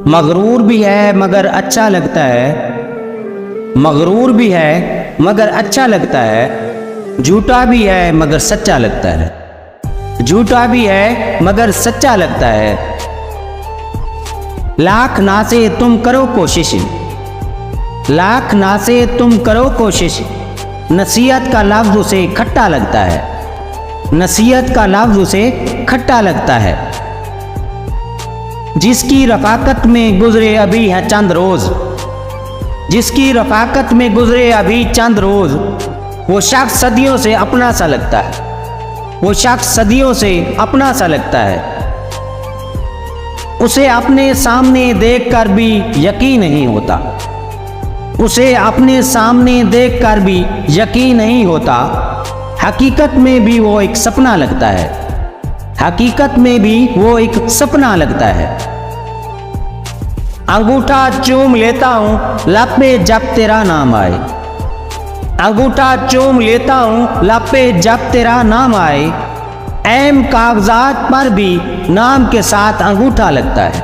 मगरूर भी है मगर अच्छा लगता है, मगरूर भी है मगर अच्छा लगता है, झूठा भी है मगर सच्चा लगता है, झूठा भी है मगर सच्चा लगता है। लाख ना से तुम करो कोशिश, लाख ना से तुम करो कोशिश, नसीहत का लफ्ज उसे खट्टा लगता है, नसीहत का लफ्ज उसे खट्टा लगता है। जिसकी रफाकत में गुजरे अभी है चंद रोज, जिसकी रफाकत में गुजरे अभी चंद रोज, वो शख्स सदियों से अपना सा लगता है, वो शख्स सदियों से अपना सा लगता है। उसे अपने सामने देखकर भी यकीन नहीं होता, उसे अपने सामने देखकर भी यकीन नहीं होता। हकीकत में भी वो एक सपना लगता है, हकीकत में भी वो एक सपना लगता है। अंगूठा चूम लेता हूँ लब पे जब तेरा नाम आए, अंगूठा चूम लेता हूँ लब पे जब तेरा नाम आए। अहम कागजात पर भी नाम के साथ अंगूठा लगता है,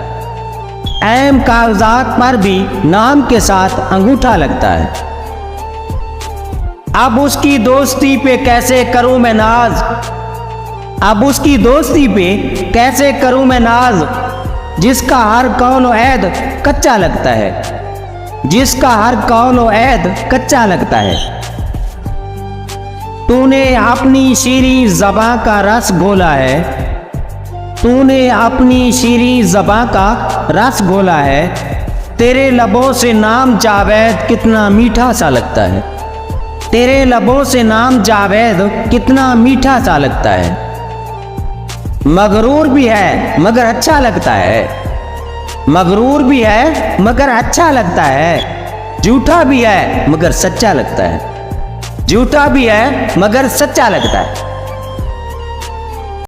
अहम कागजात पर भी नाम के साथ अंगूठा लगता है। अब उसकी दोस्ती पे कैसे करूं मैं नाज, अब उसकी दोस्ती पे कैसे करूं मैं नाज, जिसका हर कौल ऐद कच्चा लगता है, जिसका हर कौल ऐद कच्चा लगता है। तूने अपनी शीरी ज़बां का रस घोला है, तूने अपनी शीरी ज़बां का रस घोला है। तेरे लबों से नाम जावेद कितना मीठा सा लगता है, तेरे लबों से नाम जावेद कितना मीठा सा लगता है। मगरूर भी है मगर अच्छा लगता है, मगरूर भी है मगर अच्छा लगता है। झूठा भी है मगर सच्चा लगता है, झूठा भी है मगर सच्चा लगता है।